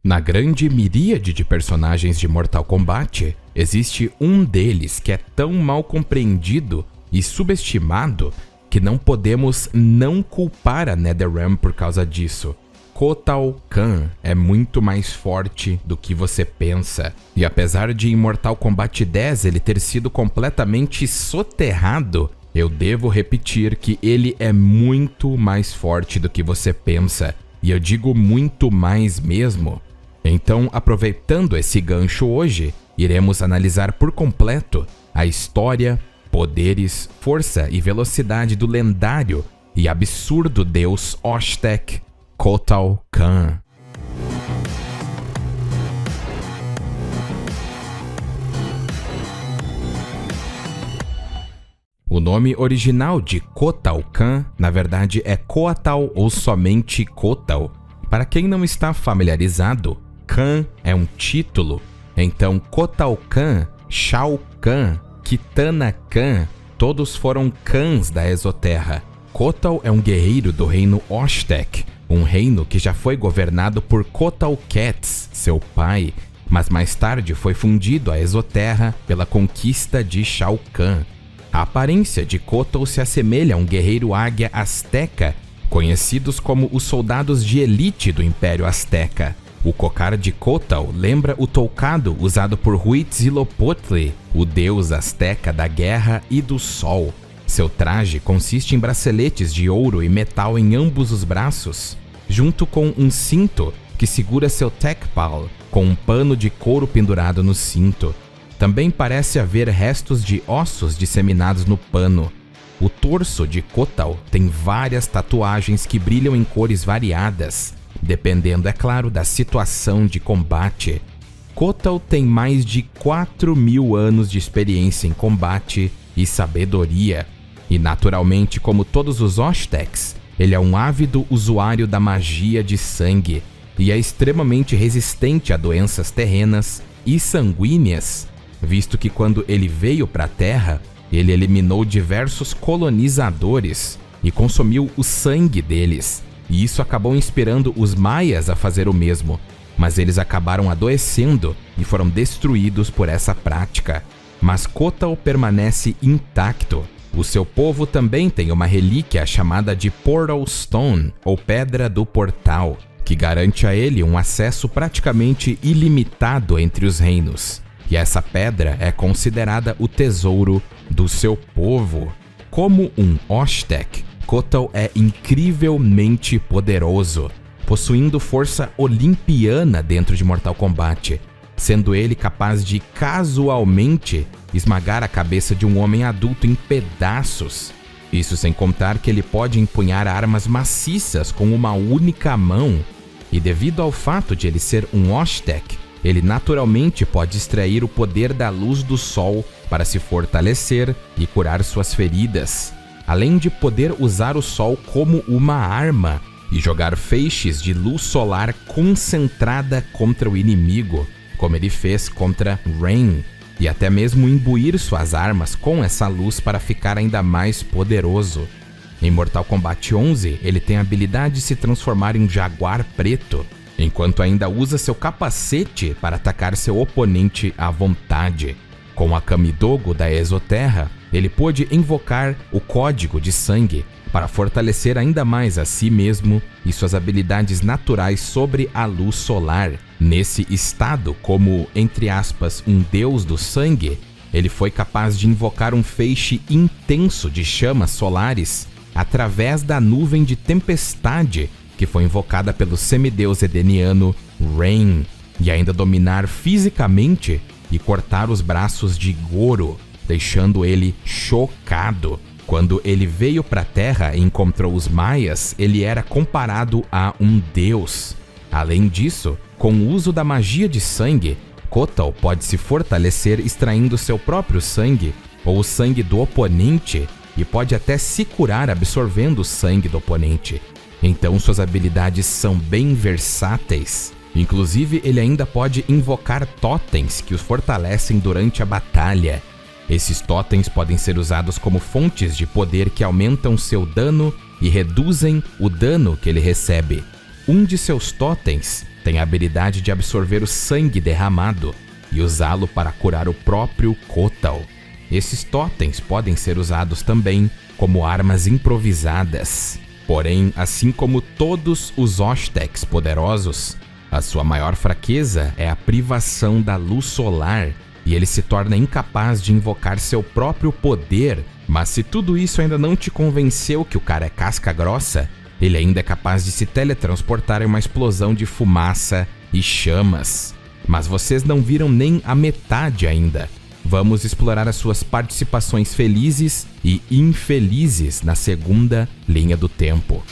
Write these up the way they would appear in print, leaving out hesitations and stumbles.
Na grande miríade de personagens de Mortal Kombat, existe um deles que é tão mal compreendido e subestimado que não podemos não culpar a NetherRealm por causa disso. Kotal Kahn é muito mais forte do que você pensa, e apesar de em Mortal Kombat 10 ele ter sido completamente soterrado, eu devo repetir que ele é muito mais forte do que você pensa, e eu digo muito mais mesmo. Então, aproveitando esse gancho hoje, iremos analisar por completo a história, poderes, força e velocidade do lendário e absurdo deus Osh-Tekk, Kotal Kahn. O nome original de Kotal Kahn, na verdade, é Kotal ou somente Kotal. Para quem não está familiarizado, Kahn é um título, então Kotal Kahn, Shao Kahn, Kitana Kahn, todos foram Khans da Exoterra. Kotal é um guerreiro do reino Osh-Tekk, um reino que já foi governado por Kotal Kats, seu pai, mas mais tarde foi fundido à Exoterra pela conquista de Shao Kahn. A aparência de Kotal se assemelha a um guerreiro águia asteca, conhecidos como os soldados de elite do Império Azteca. O cocar de Kotal lembra o toucado usado por Huitzilopochtli, o deus azteca da guerra e do sol. Seu traje consiste em braceletes de ouro e metal em ambos os braços, junto com um cinto que segura seu tekpal, com um pano de couro pendurado no cinto. Também parece haver restos de ossos disseminados no pano. O torso de Kotal tem várias tatuagens que brilham em cores variadas, dependendo, é claro, da situação de combate. Kotal tem mais de 4.000 anos de experiência em combate e sabedoria. E naturalmente, como todos os Osh-Tekks, ele é um ávido usuário da magia de sangue e é extremamente resistente a doenças terrenas e sanguíneas, visto que quando ele veio para a Terra, ele eliminou diversos colonizadores e consumiu o sangue deles. E isso acabou inspirando os maias a fazer o mesmo, mas eles acabaram adoecendo e foram destruídos por essa prática. Mas Kotal permanece intacto. O seu povo também tem uma relíquia chamada de Portal Stone, ou Pedra do Portal, que garante a ele um acesso praticamente ilimitado entre os reinos. E essa pedra é considerada o tesouro do seu povo. Como um Osh-Tekk, Kotal é incrivelmente poderoso, possuindo força olimpiana dentro de Mortal Kombat, sendo ele capaz de casualmente esmagar a cabeça de um homem adulto em pedaços. Isso sem contar que ele pode empunhar armas maciças com uma única mão, e devido ao fato de ele ser um Osh-Tekk, ele naturalmente pode extrair o poder da luz do sol para se fortalecer e curar suas feridas, além de poder usar o sol como uma arma e jogar feixes de luz solar concentrada contra o inimigo, como ele fez contra Rain, e até mesmo imbuir suas armas com essa luz para ficar ainda mais poderoso. Em Mortal Kombat 11, ele tem a habilidade de se transformar em jaguar preto, enquanto ainda usa seu capacete para atacar seu oponente à vontade. Com a Kamidogo da Exoterra, ele pôde invocar o Código de Sangue para fortalecer ainda mais a si mesmo e suas habilidades naturais sobre a luz solar. Nesse estado, como, entre aspas, um deus do sangue, ele foi capaz de invocar um feixe intenso de chamas solares através da nuvem de tempestade que foi invocada pelo semideus edeniano Rain, e ainda dominar fisicamente e cortar os braços de Goro, deixando ele chocado. Quando ele veio para a Terra e encontrou os maias, ele era comparado a um deus. Além disso, com o uso da magia de sangue, Kotal pode se fortalecer extraindo seu próprio sangue ou o sangue do oponente, e pode até se curar absorvendo o sangue do oponente. Então suas habilidades são bem versáteis. Inclusive, ele ainda pode invocar totens que os fortalecem durante a batalha. Esses totens podem ser usados como fontes de poder que aumentam seu dano e reduzem o dano que ele recebe. um de seus totens tem a habilidade de absorver o sangue derramado e usá-lo para curar o próprio Kotal. Esses totens podem ser usados também como armas improvisadas. Porém, assim como todos os Oshtecs poderosos, a sua maior fraqueza é a privação da luz solar e ele se torna incapaz de invocar seu próprio poder. Mas se tudo isso ainda não te convenceu que o cara é casca grossa, ele ainda é capaz de se teletransportar em uma explosão de fumaça e chamas. Mas vocês não viram nem a metade ainda. Vamos explorar as suas participações felizes e infelizes na segunda linha do tempo.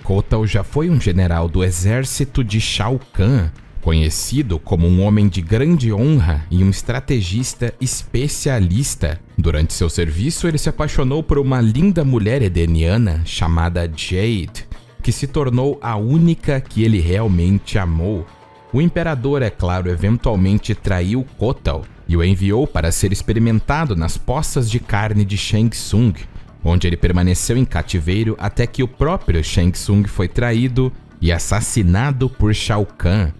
Kotal já foi um general do exército de Shao Kahn, conhecido como um homem de grande honra e um estrategista especialista. Durante seu serviço, ele se apaixonou por uma linda mulher edeniana chamada Jade, que se tornou a única que ele realmente amou. O imperador, é claro, eventualmente traiu Kotal e o enviou para ser experimentado nas poças de carne de Shang Tsung, onde ele permaneceu em cativeiro até que o próprio Shang Tsung foi traído e assassinado por Shao Kahn.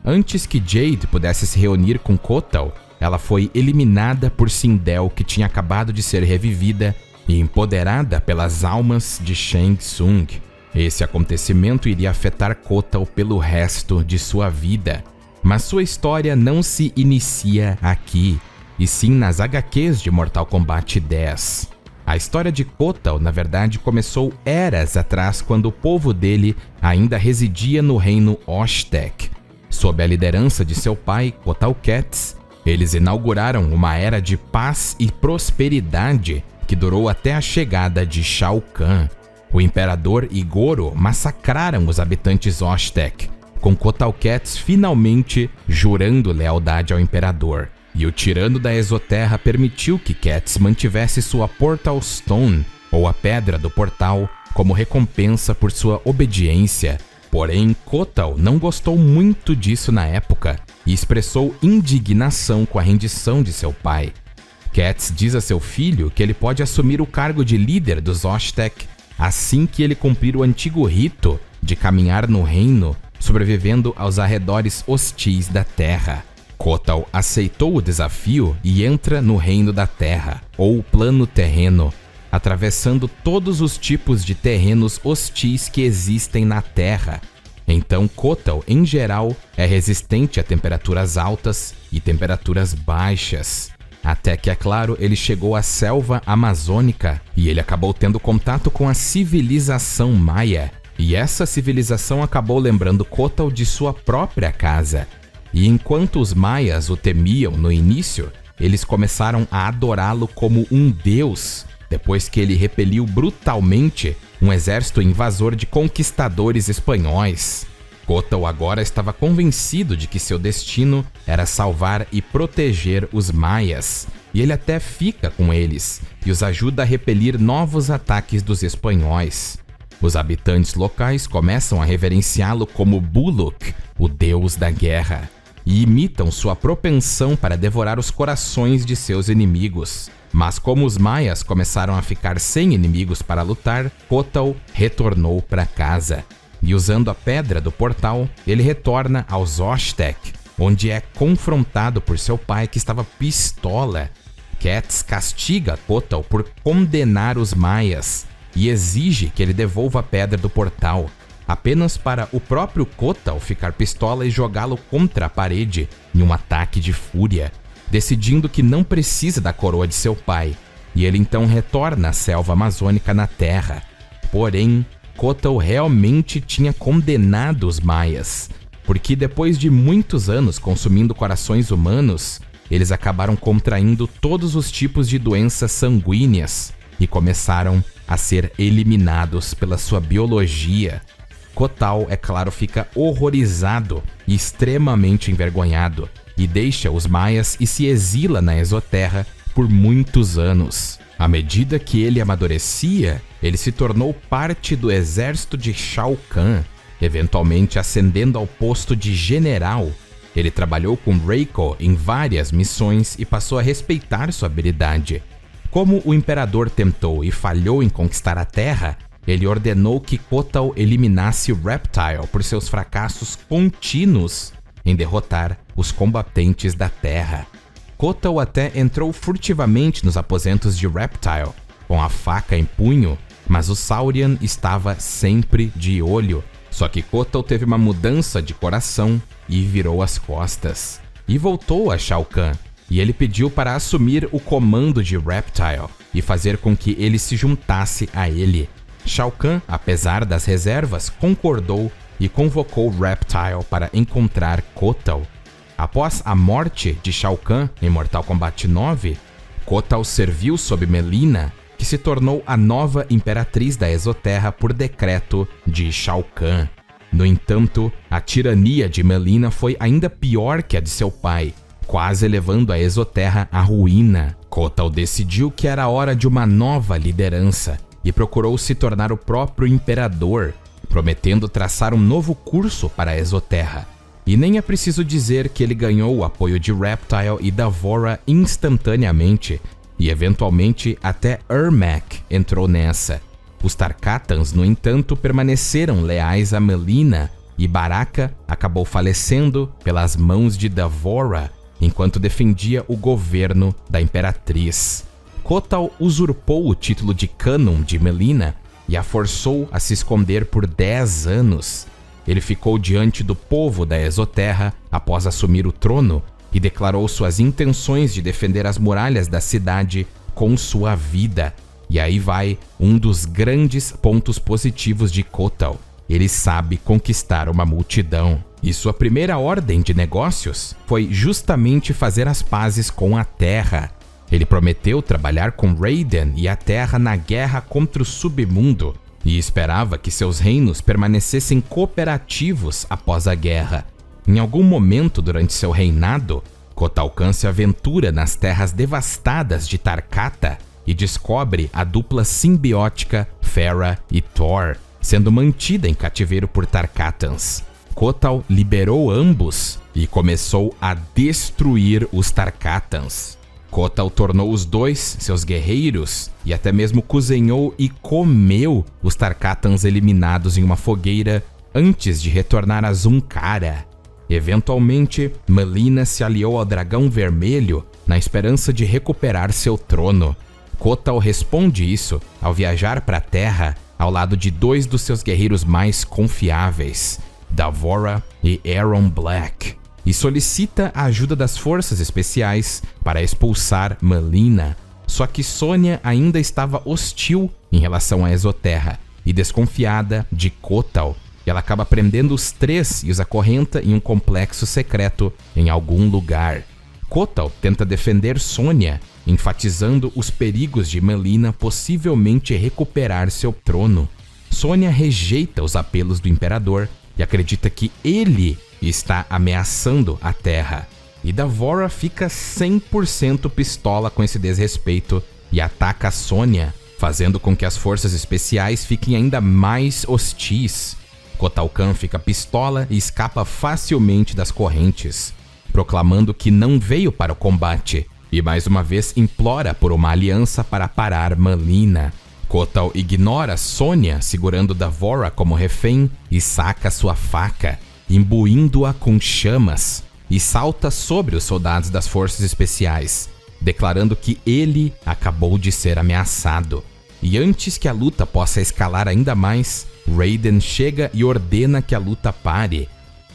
Antes que Jade pudesse se reunir com Kotal, ela foi eliminada por Sindel, que tinha acabado de ser revivida e empoderada pelas almas de Shang Tsung. Esse acontecimento iria afetar Kotal pelo resto de sua vida. Mas sua história não se inicia aqui, e sim nas HQs de Mortal Kombat 10. A história de Kotal, na verdade, começou eras atrás, quando o povo dele ainda residia no reino Oshtec. Sob a liderança de seu pai, Kotal Kets, eles inauguraram uma era de paz e prosperidade que durou até a chegada de Shao Kahn. O imperador e Goro massacraram os habitantes Oshtec, com Kotal Kets finalmente jurando lealdade ao imperador. E o tirano da Exoterra permitiu que Kets mantivesse sua Portal Stone, ou a Pedra do Portal, como recompensa por sua obediência. Porém, Kotal não gostou muito disso na época e expressou indignação com a rendição de seu pai. Kets diz a seu filho que ele pode assumir o cargo de líder dos Oshtec assim que ele cumprir o antigo rito de caminhar no reino, sobrevivendo aos arredores hostis da Terra. Kotal aceitou o desafio e entra no Reino da Terra, ou Plano Terreno, atravessando todos os tipos de terrenos hostis que existem na Terra. Então, Kotal, em geral, é resistente a temperaturas altas e temperaturas baixas. Até que, é claro, ele chegou à selva amazônica e ele acabou tendo contato com a civilização maia. E essa civilização acabou lembrando Kotal de sua própria casa. E enquanto os maias o temiam no início, eles começaram a adorá-lo como um deus, depois que ele repeliu brutalmente um exército invasor de conquistadores espanhóis. Kotal agora estava convencido de que seu destino era salvar e proteger os maias, e ele até fica com eles e os ajuda a repelir novos ataques dos espanhóis. Os habitantes locais começam a reverenciá-lo como Buluk, o deus da guerra, e imitam sua propensão para devorar os corações de seus inimigos. Mas como os maias começaram a ficar sem inimigos para lutar, Kotal retornou para casa. E usando a Pedra do Portal, ele retorna aos Oshtec, onde é confrontado por seu pai, que estava pistola. Kets castiga Kotal por condenar os maias e exige que ele devolva a Pedra do Portal, apenas para o próprio Kotal ficar pistola e jogá-lo contra a parede em um ataque de fúria, decidindo que não precisa da coroa de seu pai, e ele então retorna à selva amazônica na Terra. Porém, Kotal realmente tinha condenado os maias, porque depois de muitos anos consumindo corações humanos, eles acabaram contraindo todos os tipos de doenças sanguíneas e começaram a ser eliminados pela sua biologia. Kotal, é claro, fica horrorizado e extremamente envergonhado, e deixa os maias e se exila na Exoterra por muitos anos. À medida que ele amadurecia, ele se tornou parte do exército de Shao Kahn, eventualmente ascendendo ao posto de general. Ele trabalhou com Reiko em várias missões e passou a respeitar sua habilidade. Como o imperador tentou e falhou em conquistar a Terra, ele ordenou que Kotal eliminasse Reptile por seus fracassos contínuos em derrotar os combatentes da Terra. Kotal até entrou furtivamente nos aposentos de Reptile, com a faca em punho, mas o Saurian estava sempre de olho. Só que Kotal teve uma mudança de coração e virou as costas. E voltou a Shao Kahn, e ele pediu para assumir o comando de Reptile e fazer com que ele se juntasse a ele. Shao Kahn, apesar das reservas, concordou e convocou Reptile para encontrar Kotal. Após a morte de Shao Kahn em Mortal Kombat 9, Kotal serviu sob Mileena, que se tornou a nova imperatriz da Exoterra por decreto de Shao Kahn. No entanto, a tirania de Mileena foi ainda pior que a de seu pai, quase levando a Exoterra à ruína. Kotal decidiu que era hora de uma nova liderança e procurou se tornar o próprio imperador, prometendo traçar um novo curso para a Exoterra. E nem é preciso dizer que ele ganhou o apoio de Reptile e D'Vorah instantaneamente, e eventualmente até Ermac entrou nessa. Os Tarkatans, no entanto, permaneceram leais a Mileena, e Baraka acabou falecendo pelas mãos de D'Vorah enquanto defendia o governo da Imperatriz. Kotal usurpou o título de Canon de Mileena e a forçou a se esconder por 10 anos. Ele ficou diante do povo da Exoterra após assumir o trono e declarou suas intenções de defender as muralhas da cidade com sua vida. E aí vai um dos grandes pontos positivos de Kotal. Ele sabe conquistar uma multidão. E sua primeira ordem de negócios foi justamente fazer as pazes com a Terra. Ele prometeu trabalhar com Raiden e a Terra na guerra contra o submundo e esperava que seus reinos permanecessem cooperativos após a guerra. Em algum momento durante seu reinado, Kotal Kahn se aventura nas terras devastadas de Tarkata e descobre a dupla simbiótica Pharah e Thor, sendo mantida em cativeiro por Tarkatans. Kotal liberou ambos e começou a destruir os Tarkatans. Kotal tornou os dois seus guerreiros e até mesmo cozinhou e comeu os Tarkatans eliminados em uma fogueira antes de retornar a Zunkara. Eventualmente, Mileena se aliou ao Dragão Vermelho na esperança de recuperar seu trono. Kotal responde isso ao viajar para a Terra ao lado de dois dos seus guerreiros mais confiáveis, D'Vorah e Erron Black, e solicita a ajuda das forças especiais para expulsar Mileena. Só que Sonya ainda estava hostil em relação à Exoterra e desconfiada de Kotal. Ela acaba prendendo os três e os acorrenta em um complexo secreto em algum lugar. Kotal tenta defender Sonya, enfatizando os perigos de Mileena possivelmente recuperar seu trono. Sonya rejeita os apelos do imperador e acredita que ele está ameaçando a Terra. E D'Vorah fica 100% pistola com esse desrespeito e ataca Sonya, fazendo com que as forças especiais fiquem ainda mais hostis. Kotal Kahn fica pistola e escapa facilmente das correntes, proclamando que não veio para o combate e mais uma vez implora por uma aliança para parar Mileena. Kotal ignora Sonya segurando D'Vorah como refém e saca sua faca, imbuindo-a com chamas, e salta sobre os soldados das forças especiais, declarando que ele acabou de ser ameaçado. E antes que a luta possa escalar ainda mais, Raiden chega e ordena que a luta pare.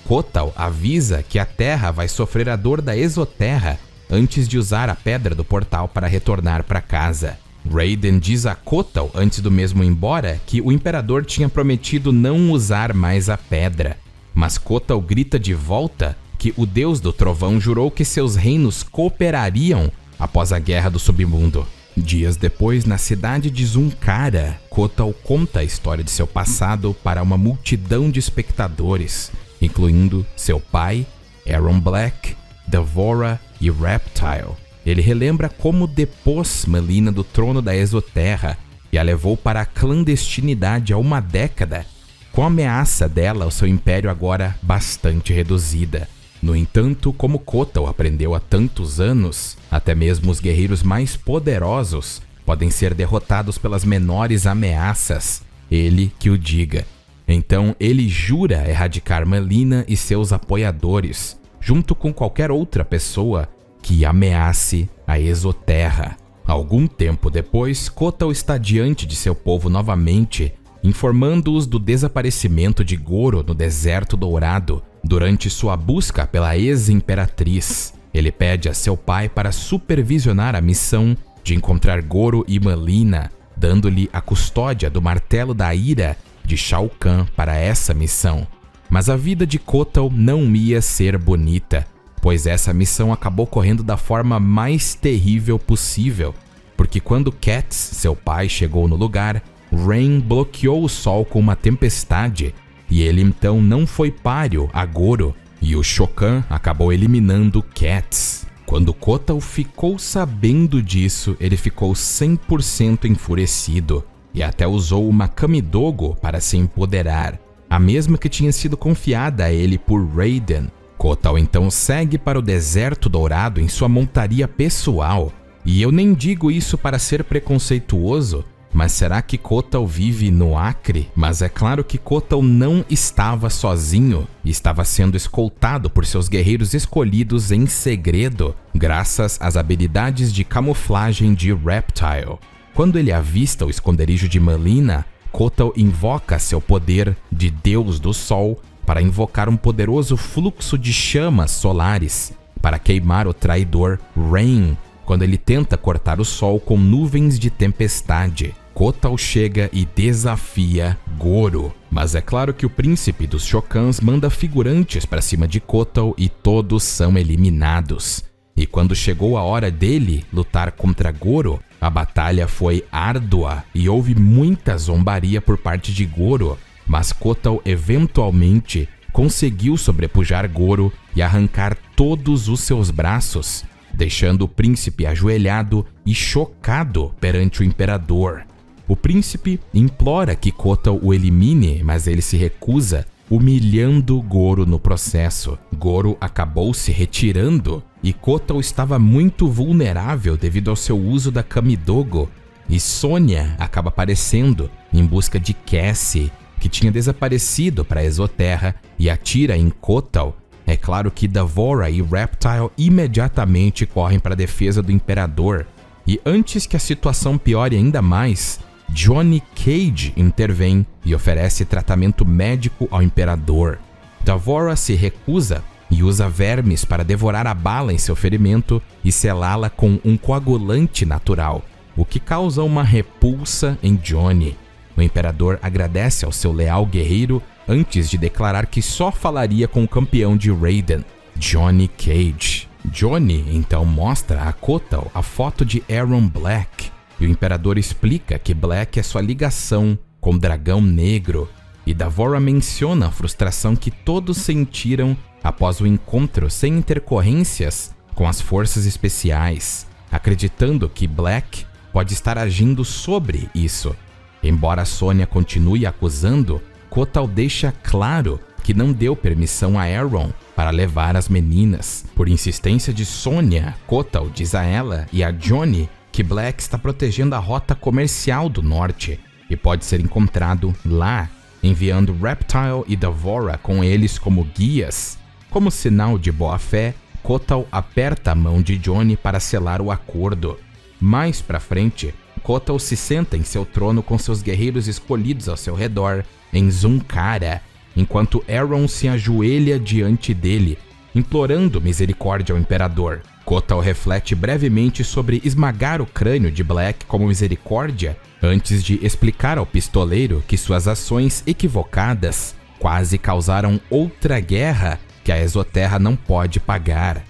Kotal avisa que a Terra vai sofrer a dor da Exoterra antes de usar a pedra do portal para retornar para casa. Raiden diz a Kotal, antes do mesmo ir embora, que o imperador tinha prometido não usar mais a pedra. Mas Kotal grita de volta que o deus do trovão jurou que seus reinos cooperariam após a guerra do submundo. Dias depois, na cidade de Zunkara, Kotal conta a história de seu passado para uma multidão de espectadores, incluindo seu pai, Erron Black, D'Vorah e Reptile. Ele relembra como depôs Mileena do trono da Exoterra e a levou para a clandestinidade há uma década, com a ameaça dela ao seu império agora bastante reduzida. No entanto, como Kotal aprendeu há tantos anos, até mesmo os guerreiros mais poderosos podem ser derrotados pelas menores ameaças, ele que o diga. Então ele jura erradicar Melina e seus apoiadores, junto com qualquer outra pessoa que ameace a Exoterra. Algum tempo depois, Kotal está diante de seu povo novamente, informando-os do desaparecimento de Goro no Deserto Dourado durante sua busca pela ex-imperatriz. Ele pede a seu pai para supervisionar a missão de encontrar Goro e Melina, dando-lhe a custódia do Martelo da Ira de Shao Kahn para essa missão. Mas a vida de Kotal não ia ser bonita, pois essa missão acabou correndo da forma mais terrível possível, porque quando Cats, seu pai, chegou no lugar, Rain bloqueou o sol com uma tempestade, e ele então não foi páreo a Goro, e o Shokan acabou eliminando Cats. Quando Kotal ficou sabendo disso, ele ficou 100% enfurecido, e até usou uma Kamidogo para se empoderar, a mesma que tinha sido confiada a ele por Raiden. Kotal então segue para o Deserto Dourado em sua montaria pessoal, e eu nem digo isso para ser preconceituoso, mas será que Kotal vive no Acre? Mas é claro que Kotal não estava sozinho, estava sendo escoltado por seus guerreiros escolhidos em segredo, graças às habilidades de camuflagem de Reptile. Quando ele avista o esconderijo de Melina, Kotal invoca seu poder de Deus do Sol para invocar um poderoso fluxo de chamas solares para queimar o traidor Rain quando ele tenta cortar o sol com nuvens de tempestade. Kotal chega e desafia Goro, mas é claro que o príncipe dos Shokans manda figurantes para cima de Kotal e todos são eliminados. E quando chegou a hora dele lutar contra Goro, a batalha foi árdua e houve muita zombaria por parte de Goro, mas Kotal eventualmente conseguiu sobrepujar Goro e arrancar todos os seus braços, deixando o príncipe ajoelhado e chocado perante o imperador. O príncipe implora que Kotal o elimine, mas ele se recusa, humilhando Goro no processo. Goro acabou se retirando e Kotal estava muito vulnerável devido ao seu uso da Kamidogo, e Sonya acaba aparecendo em busca de Cassie, que tinha desaparecido para a Exoterra, e atira em Kotal. É claro que D'Vorah e Reptile imediatamente correm para a defesa do imperador, e antes que a situação piore ainda mais, Johnny Cage intervém e oferece tratamento médico ao imperador. D'Vorah se recusa e usa vermes para devorar a bala em seu ferimento e selá-la com um coagulante natural, o que causa uma repulsa em Johnny. O imperador agradece ao seu leal guerreiro antes de declarar que só falaria com o campeão de Raiden, Johnny Cage. Johnny então mostra a Kotal a foto de Aaron Black, e o imperador explica que Black é sua ligação com o Dragão Negro, e D'Vorah menciona a frustração que todos sentiram após o encontro sem intercorrências com as forças especiais, acreditando que Black pode estar agindo sobre isso. Embora Sonya continue acusando, Kotal deixa claro que não deu permissão a Aaron para levar as meninas. Por insistência de Sonya, Kotal diz a ela e a Johnny que Black está protegendo a rota comercial do norte e pode ser encontrado lá, enviando Reptile e D'Vorah com eles como guias. Como sinal de boa-fé, Kotal aperta a mão de Johnny para selar o acordo. Mais pra frente, Kotal se senta em seu trono com seus guerreiros escolhidos ao seu redor, em Zunkara, enquanto Aaron se ajoelha diante dele, implorando misericórdia ao imperador. Kotal reflete brevemente sobre esmagar o crânio de Black como misericórdia, antes de explicar ao pistoleiro que suas ações equivocadas quase causaram outra guerra que a Exoterra não pode pagar.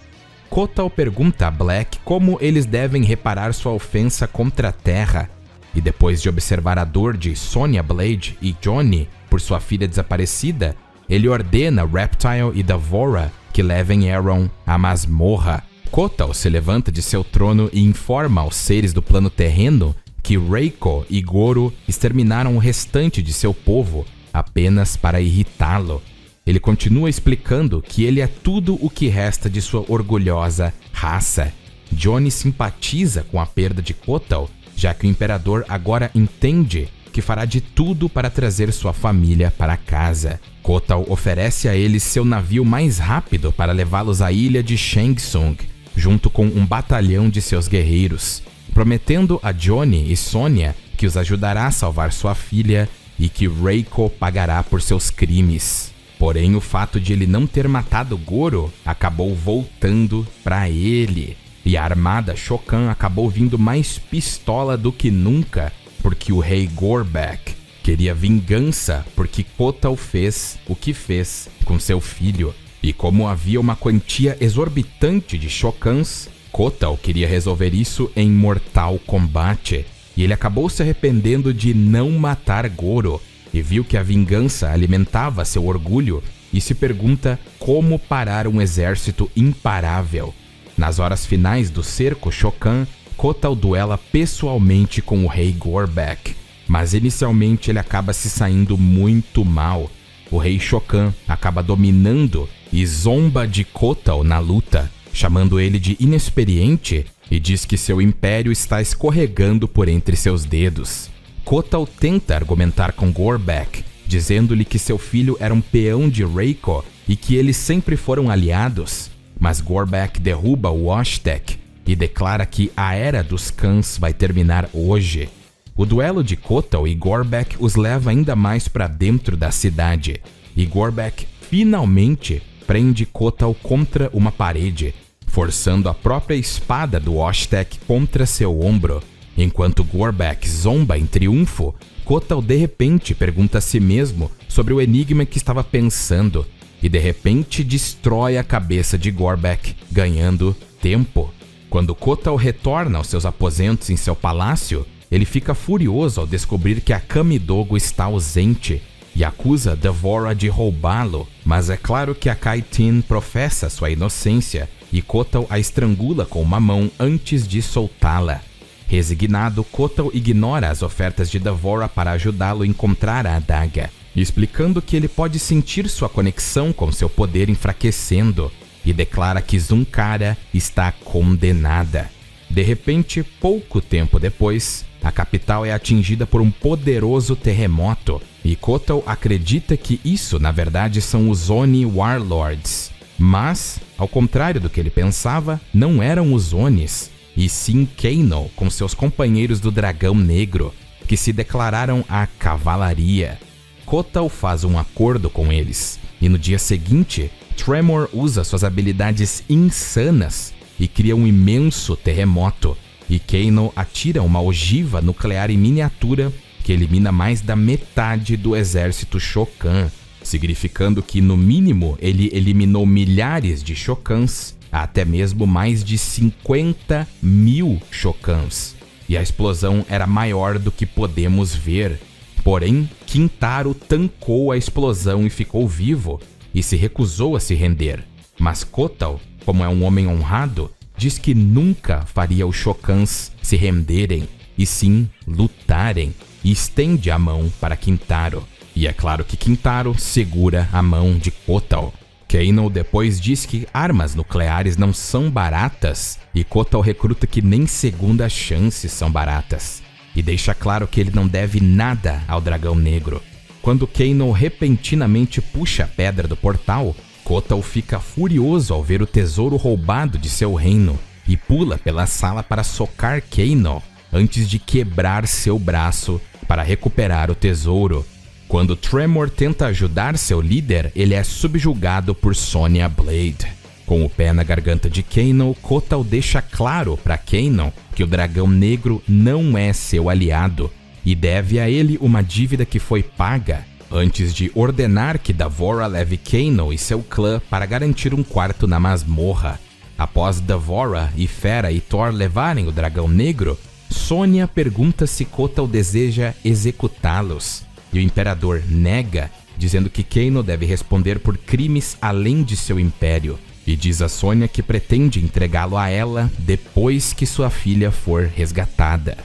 Kotal pergunta a Black como eles devem reparar sua ofensa contra a Terra, e depois de observar a dor de Sonya Blade e Johnny por sua filha desaparecida, ele ordena Reptile e D'Vorah que levem Aaron à masmorra. Kotal se levanta de seu trono e informa aos seres do plano terreno que Reiko e Goro exterminaram o restante de seu povo apenas para irritá-lo. Ele continua explicando que ele é tudo o que resta de sua orgulhosa raça. Johnny simpatiza com a perda de Kotal, já que o imperador agora entende que que fará de tudo para trazer sua família para casa. Kotal oferece a eles seu navio mais rápido para levá-los à ilha de Shang Tsung, junto com um batalhão de seus guerreiros, prometendo a Johnny e Sonya que os ajudará a salvar sua filha e que Reiko pagará por seus crimes. Porém, o fato de ele não ter matado Goro acabou voltando para ele, e a armada Shokan acabou vindo mais pistola do que nunca, porque o rei Gorbek queria vingança porque Kotal fez o que fez com seu filho. E como havia uma quantia exorbitante de Shokans, Kotal queria resolver isso em mortal combate. E ele acabou se arrependendo de não matar Goro, e viu que a vingança alimentava seu orgulho, e se pergunta como parar um exército imparável. Nas horas finais do cerco Shokan, Kotal duela pessoalmente com o rei Gorbek, mas inicialmente ele acaba se saindo muito mal. O rei Shokan acaba dominando e zomba de Kotal na luta, chamando ele de inexperiente, e diz que seu império está escorregando por entre seus dedos. Kotal tenta argumentar com Gorbek, dizendo-lhe que seu filho era um peão de Reiko e que eles sempre foram aliados, mas Gorbek derruba o Oshtek e declara que a Era dos Khans vai terminar hoje. O duelo de Kotal e Gorbek os leva ainda mais para dentro da cidade, e Gorbek finalmente prende Kotal contra uma parede, forçando a própria espada do Oshtek contra seu ombro. Enquanto Gorbek zomba em triunfo, Kotal de repente pergunta a si mesmo sobre o enigma que estava pensando, e de repente destrói a cabeça de Gorbek, ganhando tempo. Quando Kotal retorna aos seus aposentos em seu palácio, ele fica furioso ao descobrir que a Kamidogo está ausente e acusa D'Vorah de roubá-lo, mas é claro que a Kaitin professa sua inocência e Kotal a estrangula com uma mão antes de soltá-la. Resignado, Kotal ignora as ofertas de D'Vorah para ajudá-lo a encontrar a adaga, explicando que ele pode sentir sua conexão com seu poder enfraquecendo, e declara que Zunkara está condenada. De repente, pouco tempo depois, a capital é atingida por um poderoso terremoto, e Kotal acredita que isso, na verdade, são os Oni Warlords. Mas, ao contrário do que ele pensava, não eram os Onis, e sim Kano com seus companheiros do Dragão Negro, que se declararam a cavalaria. Kotal faz um acordo com eles, e no dia seguinte, Tremor usa suas habilidades insanas e cria um imenso terremoto, e Kano atira uma ogiva nuclear em miniatura que elimina mais da metade do exército Shokan, significando que, no mínimo, ele eliminou milhares de Shokans, até mesmo mais de 50 mil Shokans. E a explosão era maior do que podemos ver. Porém, Kintaro tancou a explosão e ficou vivo, e se recusou a se render. Mas Kotal, como é um homem honrado, diz que nunca faria os Shokans se renderem, e sim lutarem, e estende a mão para Kintaro. E é claro que Kintaro segura a mão de Kotal. Kano depois diz que armas nucleares não são baratas, e Kotal recruta que nem segundas chances são baratas, e deixa claro que ele não deve nada ao Dragão Negro. Quando Kano repentinamente puxa a pedra do portal, Kotal fica furioso ao ver o tesouro roubado de seu reino, e pula pela sala para socar Kano, antes de quebrar seu braço para recuperar o tesouro. Quando Tremor tenta ajudar seu líder, ele é subjugado por Sonya Blade. Com o pé na garganta de Kano, Kotal deixa claro para Kano que o Dragão Negro não é seu aliado e deve a ele uma dívida que foi paga, antes de ordenar que D'Vorah leve Kano e seu clã para garantir um quarto na masmorra. Após D'Vorah e Fera e Thor levarem o Dragão Negro, Sonya pergunta se Kotal deseja executá-los. E o Imperador nega, dizendo que Kano deve responder por crimes além de seu império, e diz a Sonya que pretende entregá-lo a ela depois que sua filha for resgatada.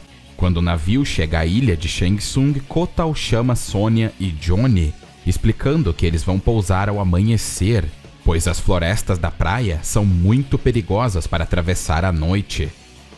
Quando o navio chega à ilha de Shang Tsung, Kotal chama Sonya e Johnny, explicando que eles vão pousar ao amanhecer, pois as florestas da praia são muito perigosas para atravessar à noite.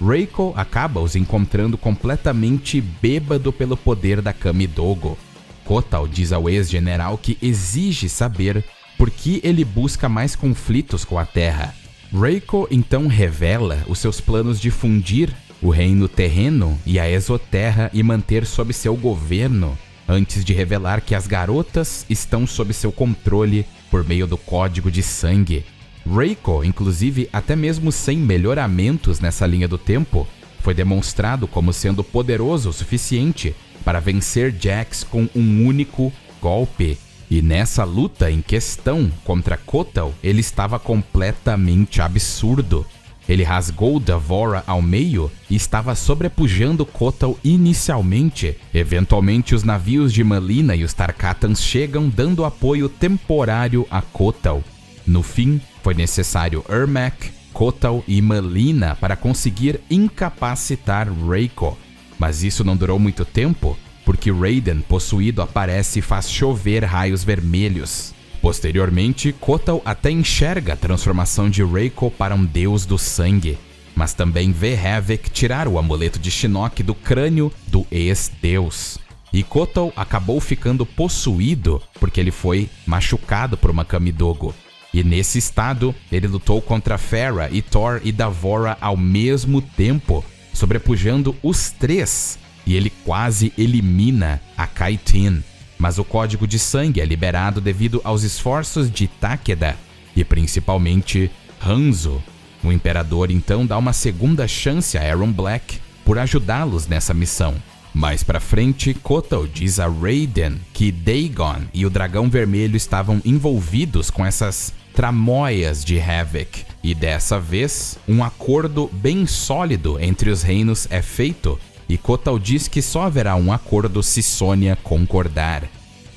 Reiko acaba os encontrando completamente bêbado pelo poder da Kamidogo. Kotal diz ao ex-general que exige saber por que ele busca mais conflitos com a Terra. Reiko então revela os seus planos de fundir o reino terreno e a exoterra e manter sob seu governo, antes de revelar que as garotas estão sob seu controle por meio do código de sangue. Reiko, inclusive até mesmo sem melhoramentos nessa linha do tempo, foi demonstrado como sendo poderoso o suficiente para vencer Jax com um único golpe. E nessa luta em questão contra Kotal, ele estava completamente absurdo. Ele rasgou D'Vorah ao meio e estava sobrepujando Kotal inicialmente. Eventualmente, os navios de Mileena e os Tarkatans chegam dando apoio temporário a Kotal. No fim, foi necessário Ermac, Kotal e Mileena para conseguir incapacitar Reiko. Mas isso não durou muito tempo, porque Raiden, possuído, aparece e faz chover raios vermelhos. Posteriormente, Kotal até enxerga a transformação de Reiko para um deus do sangue, mas também vê Havik tirar o amuleto de Shinnok do crânio do ex-deus. E Kotal acabou ficando possuído porque ele foi machucado por uma Kamidogo. E nesse estado, ele lutou contra Pharah e Thor e D'Vorah ao mesmo tempo, sobrepujando os três, e ele quase elimina a Kytinn. Mas o código de sangue é liberado devido aos esforços de Takeda e principalmente Hanzo. O Imperador então dá uma segunda chance a Erron Black por ajudá-los nessa missão. Mais pra frente, Kotal diz a Raiden que Dagon e o Dragão Vermelho estavam envolvidos com essas tramóias de Havik, e dessa vez, um acordo bem sólido entre os reinos é feito, e Kotal diz que só haverá um acordo se Sonya concordar.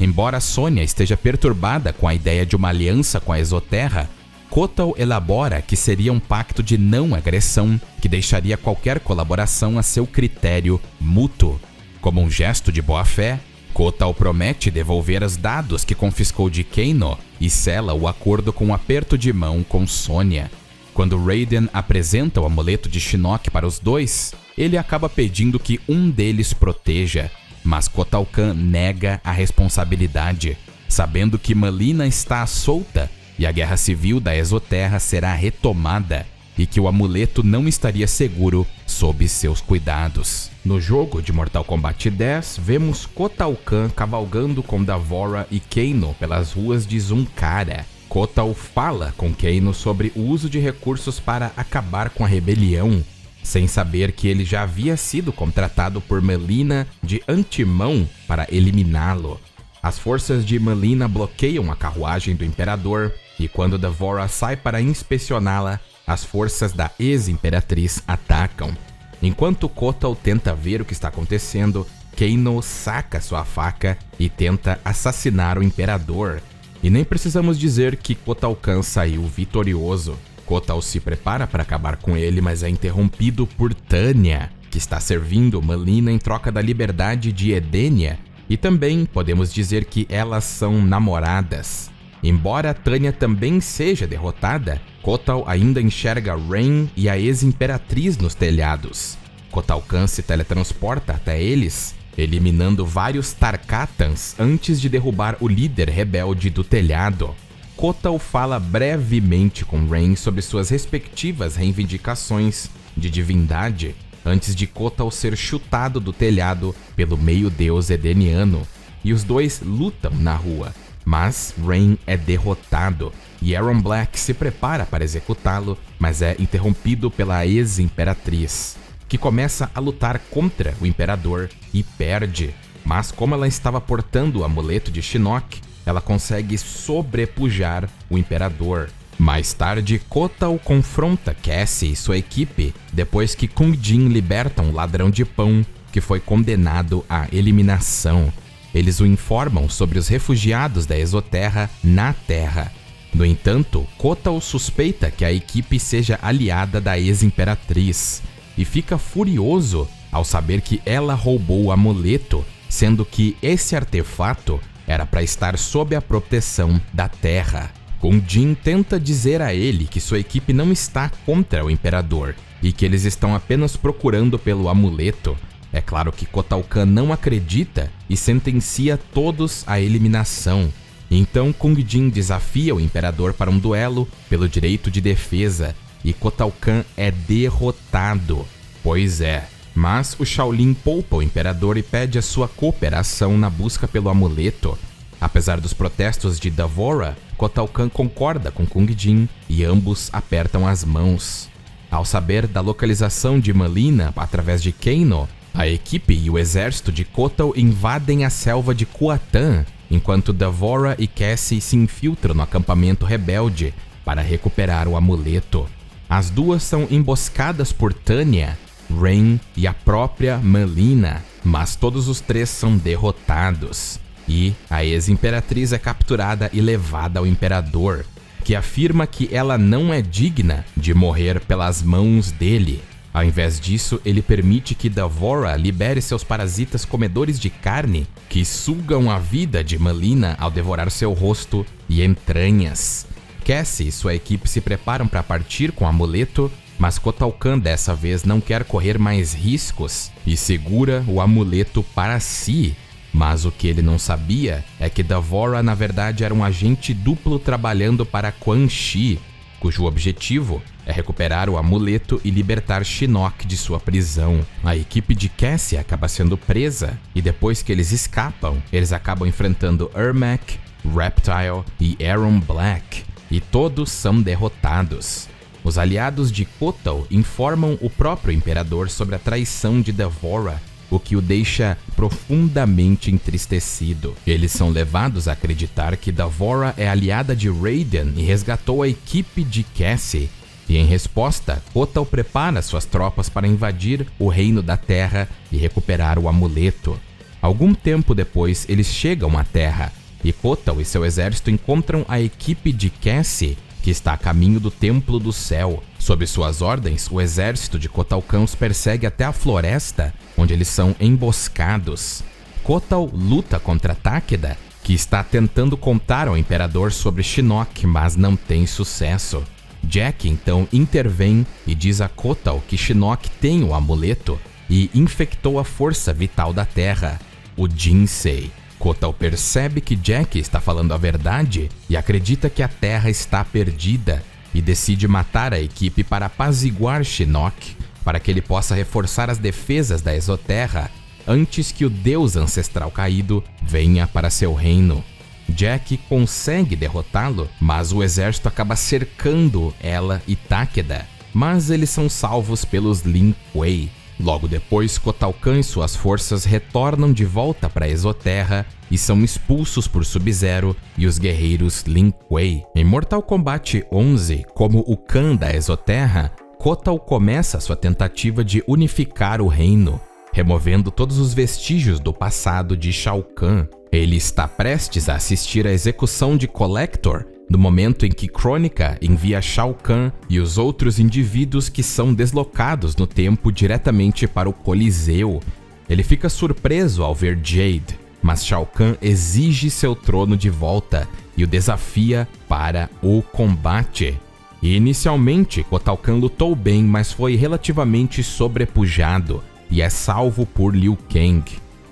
Embora Sonya esteja perturbada com a ideia de uma aliança com a Exoterra, Kotal elabora que seria um pacto de não agressão que deixaria qualquer colaboração a seu critério mútuo. Como um gesto de boa-fé, Kotal promete devolver os dados que confiscou de Kano e sela o acordo com um aperto de mão com Sonya. Quando Raiden apresenta o amuleto de Shinnok para os dois, ele acaba pedindo que um deles proteja, mas Kotal Kahn nega a responsabilidade, sabendo que Mileena está solta e a guerra civil da Exoterra será retomada e que o amuleto não estaria seguro sob seus cuidados. No jogo de Mortal Kombat 10, vemos Kotal Kahn cavalgando com D'Vorah e Kano pelas ruas de Zunkara. Kotal fala com Kano sobre o uso de recursos para acabar com a rebelião, sem saber que ele já havia sido contratado por Mileena de antemão para eliminá-lo. As forças de Mileena bloqueiam a carruagem do Imperador, e quando D'Vorah sai para inspecioná-la, as forças da ex-imperatriz atacam. Enquanto Kotal tenta ver o que está acontecendo, Kano saca sua faca e tenta assassinar o Imperador. E nem precisamos dizer que Kotal Kahn saiu vitorioso. Kotal se prepara para acabar com ele, mas é interrompido por Tanya, que está servindo Mileena em troca da liberdade de Edenia, e também podemos dizer que elas são namoradas. Embora Tanya também seja derrotada, Kotal ainda enxerga Rain e a ex-imperatriz nos telhados. Kotal Kahn se teletransporta até eles, eliminando vários Tarkatans antes de derrubar o líder rebelde do telhado. Kotal fala brevemente com Rain sobre suas respectivas reivindicações de divindade, antes de Kotal ser chutado do telhado pelo meio-deus edeniano, e os dois lutam na rua. Mas Rain é derrotado, e Erron Black se prepara para executá-lo, mas é interrompido pela ex-imperatriz, que começa a lutar contra o Imperador e perde. Mas como ela estava portando o amuleto de Shinnok, ela consegue sobrepujar o Imperador. Mais tarde, Kotal confronta Cassie e sua equipe, depois que Kung Jin liberta um ladrão de pão que foi condenado à eliminação. Eles o informam sobre os refugiados da Exoterra na Terra. No entanto, Kotal suspeita que a equipe seja aliada da ex-imperatriz e fica furioso ao saber que ela roubou o amuleto, sendo que esse artefato era para estar sob a proteção da Terra. Kung Jin tenta dizer a ele que sua equipe não está contra o Imperador e que eles estão apenas procurando pelo amuleto. É claro que Kotal Kahn não acredita e sentencia todos à eliminação. Então Kung Jin desafia o Imperador para um duelo pelo direito de defesa e Kotal Kahn é derrotado. Pois é, mas o Shaolin poupa o Imperador e pede a sua cooperação na busca pelo amuleto. Apesar dos protestos de D'Vorah, Kotal Kahn concorda com Kung Jin e ambos apertam as mãos. Ao saber da localização de Mileena através de Kano, a equipe e o exército de Kotal invadem a selva de Kuatan, enquanto D'Vorah e Cassie se infiltram no acampamento rebelde para recuperar o amuleto. As duas são emboscadas por Tanya, Rain e a própria Mileena, mas todos os três são derrotados. E a ex-imperatriz é capturada e levada ao imperador, que afirma que ela não é digna de morrer pelas mãos dele. Ao invés disso, ele permite que D'Vorah libere seus parasitas comedores de carne, que sugam a vida de Mileena ao devorar seu rosto e entranhas. Cassie e sua equipe se preparam para partir com o amuleto, mas Kotal Kahn dessa vez não quer correr mais riscos e segura o amuleto para si. Mas o que ele não sabia é que D'Vorah na verdade era um agente duplo trabalhando para Quan Chi, cujo objetivo é recuperar o amuleto e libertar Shinnok de sua prisão. A equipe de Cassie acaba sendo presa e depois que eles escapam, eles acabam enfrentando Ermac, Reptile e Aaron Black, e todos são derrotados. Os aliados de Kotal informam o próprio imperador sobre a traição de D'Vorah, o que o deixa profundamente entristecido. Eles são levados a acreditar que D'Vorah é aliada de Raiden e resgatou a equipe de Cassie. E em resposta, Kotal prepara suas tropas para invadir o Reino da Terra e recuperar o amuleto. Algum tempo depois, eles chegam à Terra, e Kotal e seu exército encontram a equipe de Cassie, que está a caminho do Templo do Céu. Sob suas ordens, o exército de Kotal Kahn os persegue até a floresta, onde eles são emboscados. Kotal luta contra Takeda, que está tentando contar ao imperador sobre Shinnok, mas não tem sucesso. Jack então intervém e diz a Kotal que Shinnok tem o amuleto e infectou a força vital da Terra, o Jinsei. Kotal percebe que Jack está falando a verdade e acredita que a Terra está perdida e decide matar a equipe para apaziguar Shinnok, para que ele possa reforçar as defesas da Exoterra antes que o deus ancestral caído venha para seu reino. Jack consegue derrotá-lo, mas o exército acaba cercando ela e Takeda, mas eles são salvos pelos Lin Kuei. Logo depois, Kotal Kahn e suas forças retornam de volta para a Exoterra e são expulsos por Sub-Zero e os guerreiros Lin Kuei. Em Mortal Kombat 11, como o Kahn da Exoterra, Kotal começa sua tentativa de unificar o reino, removendo todos os vestígios do passado de Shao Kahn. Ele está prestes a assistir à execução de Collector, no momento em que Kronika envia Shao Kahn e os outros indivíduos que são deslocados no tempo diretamente para o Coliseu. Ele fica surpreso ao ver Jade, mas Shao Kahn exige seu trono de volta e o desafia para o combate. E inicialmente, Kotal Kahn lutou bem, mas foi relativamente sobrepujado e é salvo por Liu Kang.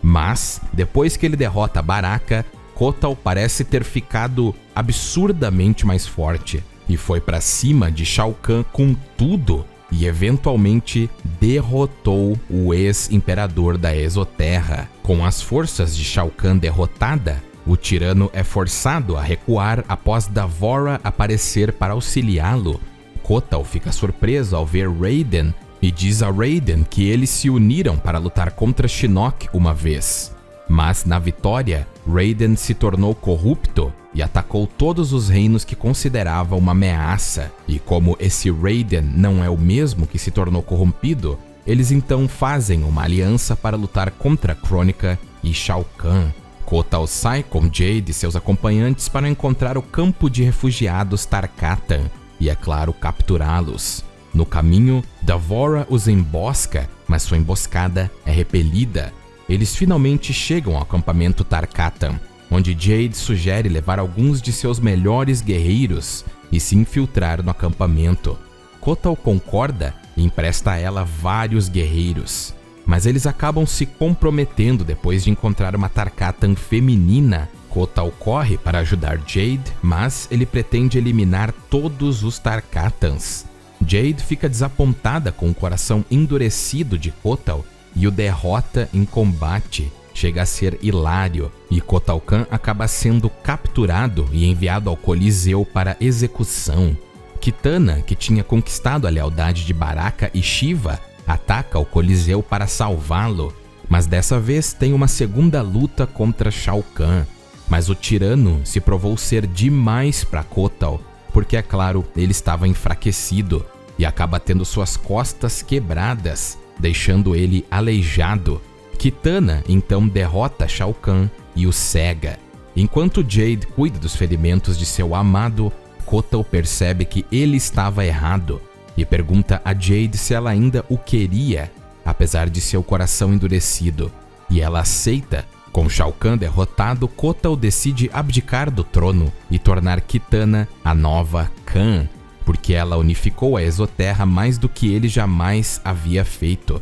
Mas, depois que ele derrota Baraka, Kotal parece ter ficado absurdamente mais forte e foi para cima de Shao Kahn com tudo e eventualmente derrotou o ex-imperador da Exoterra. Com as forças de Shao Kahn derrotada, o tirano é forçado a recuar após D'Vorah aparecer para auxiliá-lo. Kotal fica surpreso ao ver Raiden e diz a Raiden que eles se uniram para lutar contra Shinnok uma vez. Mas na vitória, Raiden se tornou corrupto e atacou todos os reinos que considerava uma ameaça. E como esse Raiden não é o mesmo que se tornou corrompido, eles então fazem uma aliança para lutar contra Kronika e Shao Kahn. Kotal sai com Jade e seus acompanhantes para encontrar o campo de refugiados Tarkatan e, é claro, capturá-los. No caminho, D'Vorah os embosca, mas sua emboscada é repelida. Eles finalmente chegam ao acampamento Tarkatan, onde Jade sugere levar alguns de seus melhores guerreiros e se infiltrar no acampamento. Kotal concorda e empresta a ela vários guerreiros, mas eles acabam se comprometendo depois de encontrar uma Tarkatan feminina. Kotal corre para ajudar Jade, mas ele pretende eliminar todos os Tarkatans. Jade fica desapontada com o coração endurecido de Kotal e o derrota em combate. Chega a ser hilário, e Kotal Kahn acaba sendo capturado e enviado ao Coliseu para execução. Kitana, que tinha conquistado a lealdade de Baraka e Shiva, ataca o Coliseu para salvá-lo, mas dessa vez tem uma segunda luta contra Shao Kahn. Mas o tirano se provou ser demais para Kotal, porque é claro, ele estava enfraquecido e acaba tendo suas costas quebradas, deixando ele aleijado. Kitana então derrota Shao Kahn e o cega. Enquanto Jade cuida dos ferimentos de seu amado, Kotal percebe que ele estava errado e pergunta a Jade se ela ainda o queria, apesar de seu coração endurecido, e ela aceita. Com Shao Kahn derrotado, Kotal decide abdicar do trono e tornar Kitana a nova Kahn, porque ela unificou a Exoterra mais do que ele jamais havia feito.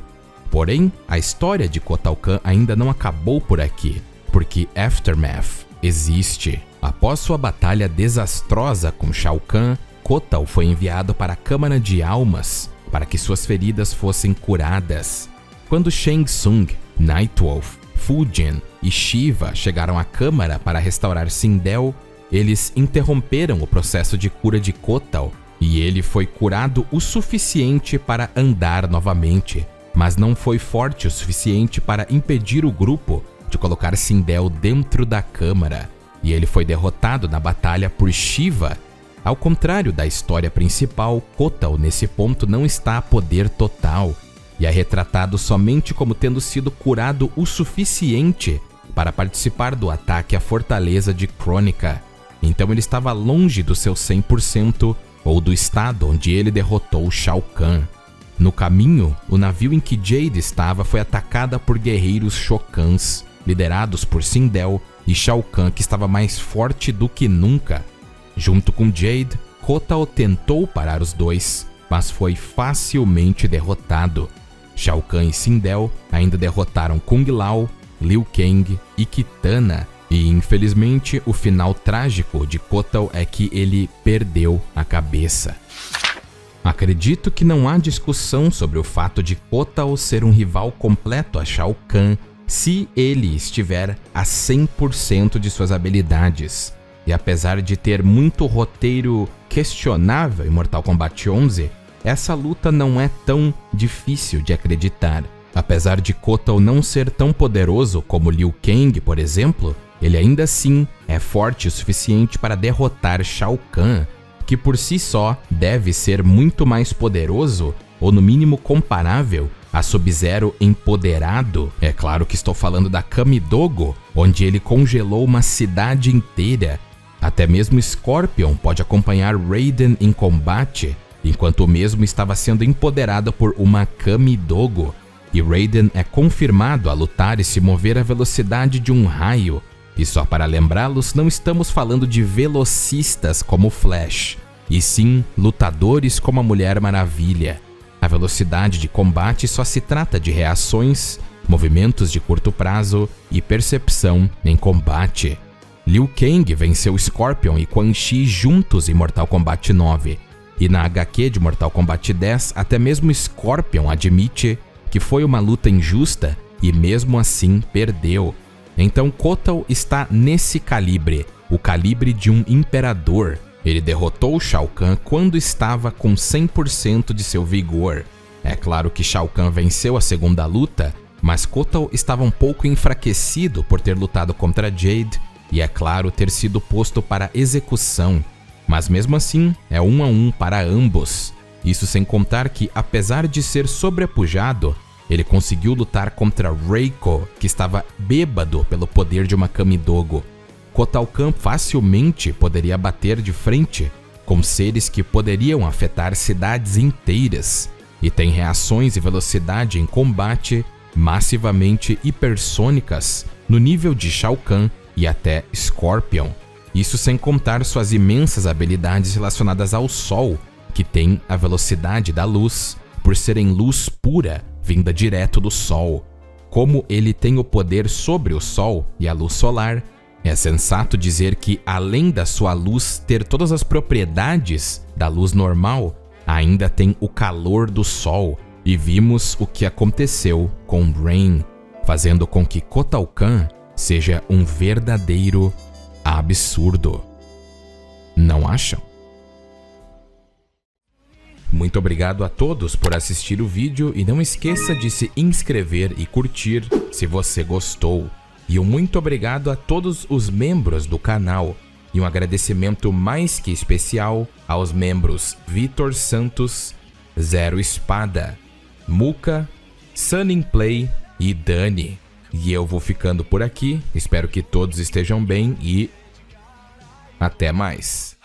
Porém, a história de Kotal Kahn ainda não acabou por aqui, porque Aftermath existe. Após sua batalha desastrosa com Shao Kahn, Kotal foi enviado para a Câmara de Almas para que suas feridas fossem curadas. Quando Shang Tsung, Nightwolf, Fujin e Shiva chegaram à Câmara para restaurar Sindel, eles interromperam o processo de cura de Kotal e ele foi curado o suficiente para andar novamente, mas não foi forte o suficiente para impedir o grupo de colocar Sindel dentro da Câmara, e ele foi derrotado na batalha por Shiva. Ao contrário da história principal, Kotal nesse ponto não está a poder total, e é retratado somente como tendo sido curado o suficiente para participar do ataque à fortaleza de Kronika. Então ele estava longe do seu 100% ou do estado onde ele derrotou Shao Kahn. No caminho, o navio em que Jade estava foi atacada por guerreiros Shokans, liderados por Sindel e Shao Kahn, que estava mais forte do que nunca. Junto com Jade, Kotal tentou parar os dois, mas foi facilmente derrotado. Shao Kahn e Sindel ainda derrotaram Kung Lao, Liu Kang e Kitana, e infelizmente o final trágico de Kotal é que ele perdeu a cabeça. Acredito que não há discussão sobre o fato de Kotal ser um rival completo a Shao Kahn se ele estiver a 100% de suas habilidades. E apesar de ter muito roteiro questionável em Mortal Kombat 11, essa luta não é tão difícil de acreditar. Apesar de Kotal não ser tão poderoso como Liu Kang, por exemplo, ele ainda assim é forte o suficiente para derrotar Shao Kahn, que por si só deve ser muito mais poderoso, ou no mínimo comparável, a Sub-Zero empoderado. É claro que estou falando da Kamidogo, onde ele congelou uma cidade inteira. Até mesmo Scorpion pode acompanhar Raiden em combate, enquanto o mesmo estava sendo empoderado por uma Kamidogo. E Raiden é confirmado a lutar e se mover à velocidade de um raio. E só para lembrá-los, não estamos falando de velocistas como Flash, e sim lutadores como a Mulher Maravilha. A velocidade de combate só se trata de reações, movimentos de curto prazo e percepção em combate. Liu Kang venceu Scorpion e Quan Chi juntos em Mortal Kombat 9, e na HQ de Mortal Kombat 10 até mesmo Scorpion admite que foi uma luta injusta e mesmo assim perdeu. Então Kotal está nesse calibre, o calibre de um imperador. Ele derrotou Shao Kahn quando estava com 100% de seu vigor. É claro que Shao Kahn venceu a segunda luta, mas Kotal estava um pouco enfraquecido por ter lutado contra Jade e, é claro, ter sido posto para execução. Mas mesmo assim, é 1 a 1 para ambos. Isso sem contar que, apesar de ser sobrepujado, ele conseguiu lutar contra Reiko, que estava bêbado pelo poder de uma Kamidogo. Kotal Kahn facilmente poderia bater de frente com seres que poderiam afetar cidades inteiras, e tem reações e velocidade em combate massivamente hipersônicas no nível de Shao Kahn e até Scorpion. Isso sem contar suas imensas habilidades relacionadas ao Sol, que tem a velocidade da luz, por serem luz pura, vinda direto do Sol. Como ele tem o poder sobre o Sol e a luz solar, é sensato dizer que, além da sua luz ter todas as propriedades da luz normal, ainda tem o calor do Sol, e vimos o que aconteceu com Rain, fazendo com que Kotal Kahn seja um verdadeiro absurdo. Não acham? Muito obrigado a todos por assistir o vídeo e não esqueça de se inscrever e curtir se você gostou. E um muito obrigado a todos os membros do canal e um agradecimento mais que especial aos membros Vitor Santos, Zero Espada, Muka, Sunning Play e Dani. E eu vou ficando por aqui, espero que todos estejam bem e até mais.